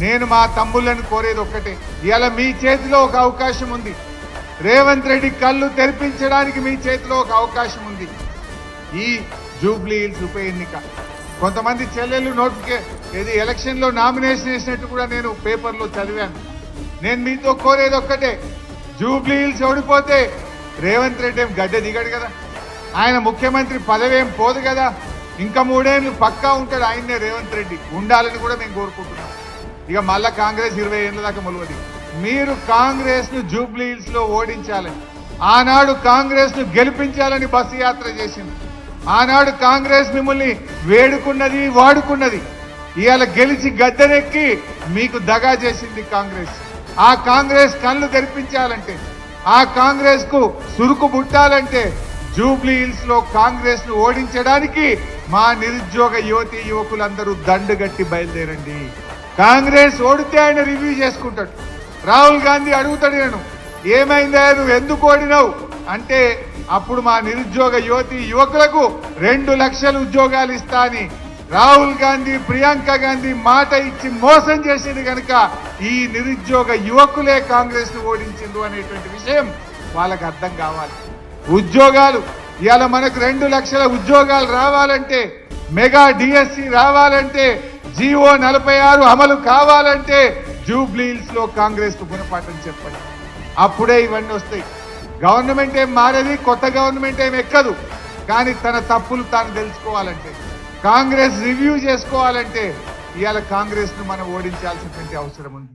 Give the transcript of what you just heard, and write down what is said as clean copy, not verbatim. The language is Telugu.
నేను మా తమ్ముళ్ళని కోరేది ఒక్కటే, ఇలా మీ చేతిలో ఒక అవకాశం ఉంది. రేవంత్ రెడ్డి కళ్ళు తెరిపించడానికి మీ చేతిలో ఒక అవకాశం ఉంది. ఈ జూబ్లీ హిల్స్ ఉప ఎన్నిక కొంతమంది చెల్లెళ్ళు ఇది ఎలక్షన్లో నామినేషన్ వేసినట్టు కూడా నేను పేపర్లో చదివాను. నేను మీతో కోరేది ఒక్కటే, జూబ్లీ హిల్స్ ఓడిపోతే రేవంత్ రెడ్డి ఏం గడ్డ దిగడు కదా, ఆయన ముఖ్యమంత్రి పదవి ఏం పోదు కదా, ఇంకా 3 ఏళ్ళు పక్కా ఉంటాడు ఆయన్నే రేవంత్ రెడ్డి ఉండాలని కూడా మేము కోరుకుంటున్నాం. ఇక మళ్ళా కాంగ్రెస్ 20 ఏళ్ళ దాకా మొలవది. మీరు కాంగ్రెస్ ను జూబ్లీ హిల్స్ లో ఓడించాలని, ఆనాడు కాంగ్రెస్ ను గెలిపించాలని బస్సు యాత్ర చేసింది. ఆనాడు కాంగ్రెస్ మిమ్మల్ని వేడుకున్నది, వాడుకున్నది. ఇవాళ గెలిచి గద్దెనెక్కి మీకు దగా చేసింది కాంగ్రెస్. ఆ కాంగ్రెస్ కళ్ళు తెరిపించాలంటే, ఆ కాంగ్రెస్ కు సురుకు బుట్టాలంటే జూబ్లీ హిల్స్ లో కాంగ్రెస్ ను ఓడించడానికి మా నిరుద్యోగ యువతి యువకులందరూ దండుగట్టి బయలుదేరండి. కాంగ్రెస్ ఓడితే ఆయన రివ్యూ చేసుకుంటాడు. రాహుల్ గాంధీ అడుగుతాడు, నేను ఏమైందా నువ్వు ఎందుకు ఓడినావు అంటే అప్పుడు మా నిరుద్యోగ యువతి యువకులకు 2 లక్షల ఉద్యోగాలు ఇస్తా అని రాహుల్ గాంధీ, ప్రియాంక గాంధీ మాట ఇచ్చి మోసం చేసింది కనుక ఈ నిరుద్యోగ యువకులే కాంగ్రెస్ ను ఓడించిండు అనేటువంటి విషయం వాళ్ళకి అర్థం కావాలి. ఉద్యోగాలు ఇవాళ మనకు 2 లక్షల ఉద్యోగాలు రావాలంటే, మెగా డిఎస్సి రావాలంటే, జీవో 46 అమలు కావాలంటే జూబ్లీ హిల్స్ లో కాంగ్రెస్ కు గుణపాఠం చెప్పండి. అప్పుడే ఇవన్నీ వస్తాయి. గవర్నమెంట్ ఏం మారేది, కొత్త గవర్నమెంట్ ఏం ఎక్కదు. కానీ తన తప్పులు తాను తెలుసుకోవాలంటే, కాంగ్రెస్ రివ్యూ చేసుకోవాలంటే ఇవాళ కాంగ్రెస్ ను మనం ఓడించాల్సినటువంటి అవసరం ఉంది.